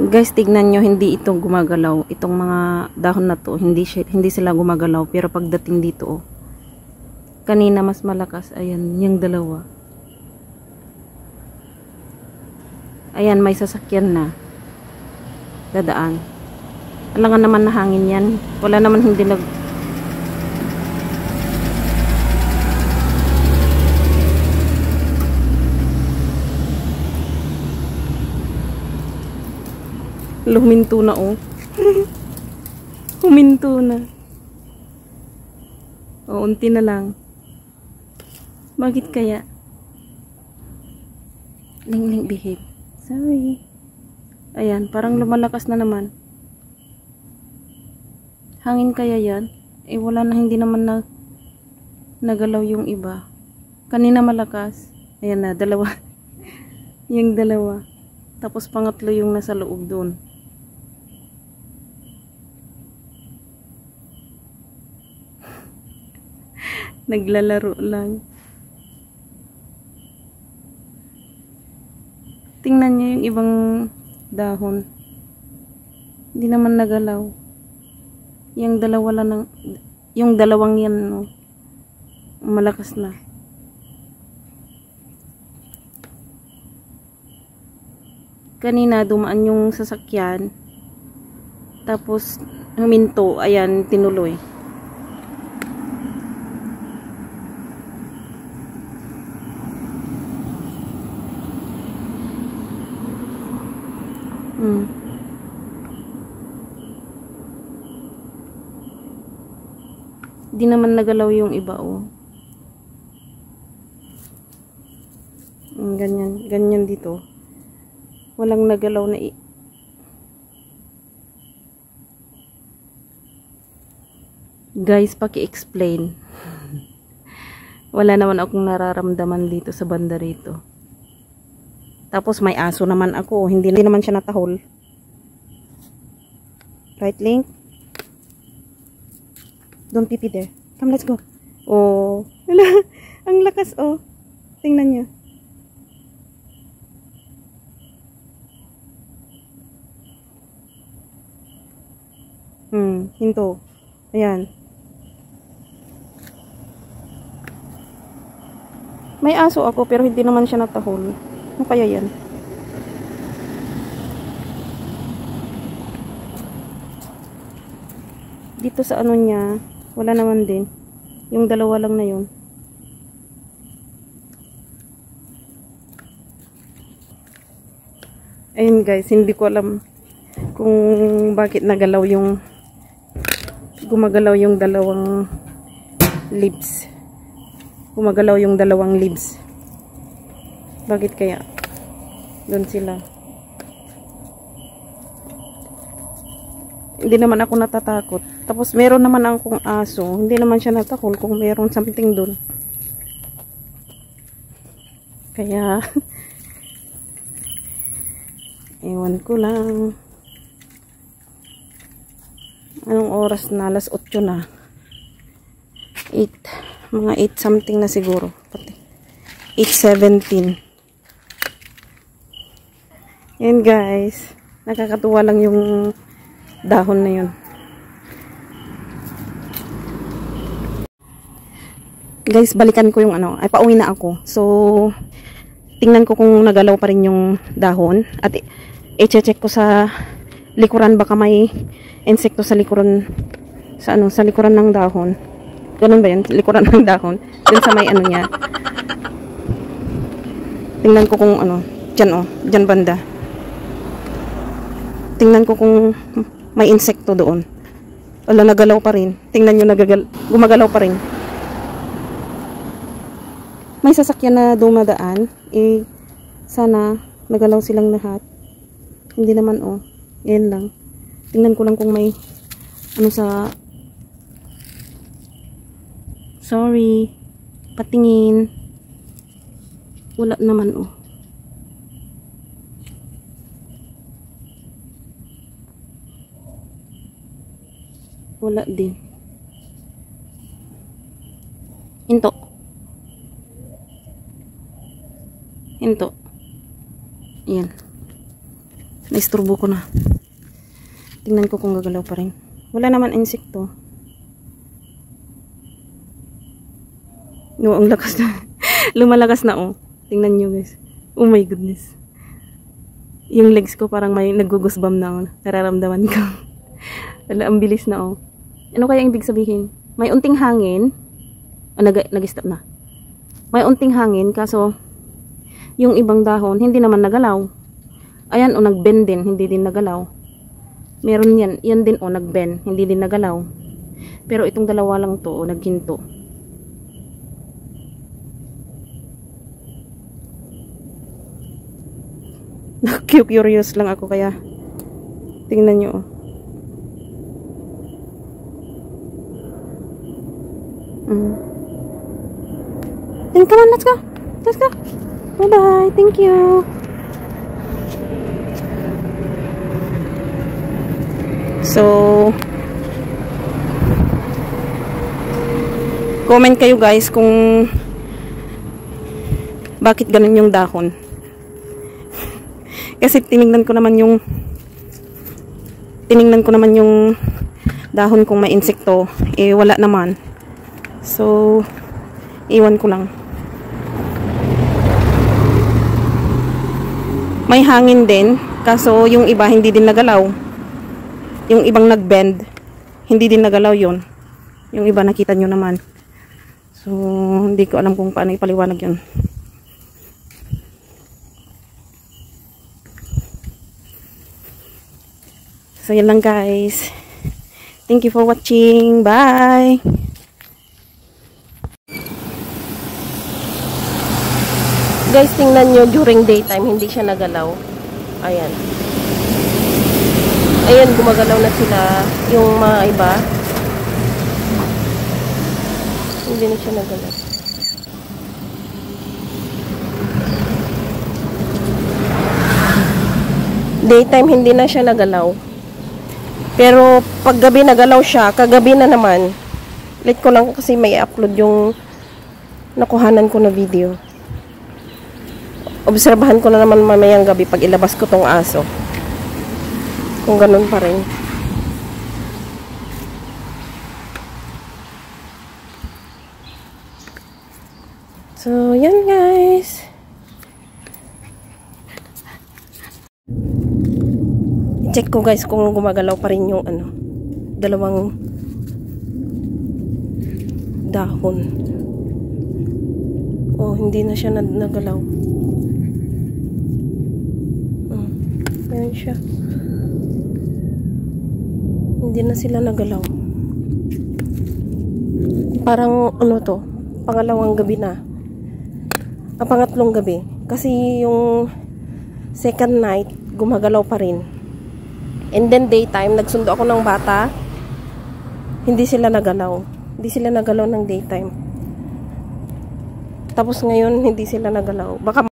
Guys, tignan nyo, hindi ito gumagalaw. Itong mga dahon na to, hindi sila gumagalaw. Pero pagdating dito, oh, kanina mas malakas. Ayan, yung dalawa. Ayan, may sasakyan na. Dadaan. Alangan naman na hangin yan. Wala naman hindi Huminto na, oh. Huminto na. O, unti na lang. Bakit kaya? Ling, behave. Sorry. Ayan, parang lumalakas na naman. Hangin kaya yan? Eh, wala na, hindi naman nagalaw yung iba. Kanina malakas. Ayan na, dalawa. Yung dalawa. Tapos pangatlo yung nasa loob doon. Naglalaro lang. Tingnan niyo yung ibang dahon. Hindi naman nagalaw. Yung dalawa lang yung dalawang yan, no, malakas na. Kanina dumaan yung sasakyan. Tapos huminto, ayan, tinuloy. Di naman nagalaw yung iba, oh. Ganyan dito. Walang nagalaw na Guys, paki-explain. Wala naman akong nararamdaman dito sa banda rito. Tapos may aso naman ako, hindi naman siya natahol. Right, Link? Don't pee there. Come, let's go. Oh, ang lakas, oh. Tingnan niyo. Hinto. Ayan. May aso ako pero hindi naman siya natahol. Ano kaya yan? Dito sa ano niya, wala naman din. Yung dalawa lang na yun. Ayun guys, hindi ko alam kung bakit gumagalaw yung dalawang leaves. Gumagalaw yung dalawang leaves. Bakit kaya? Doon sila. Hindi naman ako natatakot. Tapos meron naman akong aso. Hindi naman siya natakol kung meron something doon. Kaya ewan ko lang. Anong oras na? Alas 8 na. 8. Mga 8 something na siguro. 8:17. Yan guys. Nakakatuwa lang yung dahon na yun. Guys, balikan ko yung ano. Ay, pauwi na ako. So, tingnan ko kung nagalaw pa rin yung dahon. At i-check ko sa likuran. Baka may insekto sa likuran. Sa likuran ng dahon. Ganun ba yun? Likuran ng dahon. Dun sa may ano niya. Tingnan ko kung ano. Dyan, oh. Dyan banda. Tingnan ko kung may insekto doon. Wala, nagalaw pa rin. Tingnan nyo, gumagalaw pa rin. May sasakyan na dumadaan. Eh, sana nagalaw silang lahat. Hindi naman, oh. Yan lang. Tingnan ko lang kung may ano sa... Sorry. Patingin. Wala naman, oh. Wala din. Hinto. Hinto. Ayan. Naisturbo ko na. Tingnan ko kung gagalaw pa rin. Wala naman insekto. No, ang lakas na. Lumalakas na, oh. Tingnan nyo, guys. Oh my goodness. Yung legs ko parang may nagugusbam na, oh. Nararamdaman ko. Wala, ang bilis na, oh. Ano kaya ibig sabihin? May unting hangin. Oh, nag-stop na. May unting hangin, kaso yung ibang dahon, hindi naman nagalaw. Ayan, oh, nag-bend din, hindi din nagalaw. Meron yan, yan din, oh, nag-bend, hindi din nagalaw. Pero itong dalawa lang to, oh, naghinto. Curious lang ako, kaya tingnan nyo, oh. Then come on, let's go. Let's go. Bye-bye. Thank you. So, comment kayo guys kung bakit ganun yung dahon. Kasi tiningnan ko naman yung dahon kung may insekto, eh wala naman. So, iwan ko lang. May hangin din, kaso yung iba hindi din nagalaw. Yung ibang nag-bend, hindi din nagalaw yun. Yung iba nakita nyo naman. So, hindi ko alam kung paano ipaliwanag yun. So, yun lang guys. Thank you for watching. Bye! Guys, tingnan nyo, during daytime, hindi siya nagalaw. Ayan. Ayan, gumagalaw na sila. Yung mga iba, hindi na siya nagalaw. Daytime, hindi na siya nagalaw. Pero, pag gabi nagalaw siya, kagabi na naman. Late ko lang kasi may upload yung nakuhanan ko na video. Obserbahan ko na naman mamayang gabi pag ilabas ko tong aso. Kung ganun pa rin. So, yan guys. I-check ko guys kung gumagalaw pa rin yung dalawang dahon. Oh, hindi na siya nagalaw. Ayan siya. Hindi na sila nagalaw. Parang to, pangalawang gabi na. Pangatlong gabi. Kasi yung second night, gumagalaw pa rin. And then daytime, nagsundo ako ng bata. Hindi sila nagalaw. Hindi sila nagalaw ng daytime. Tapos ngayon, hindi sila nagalaw. Baka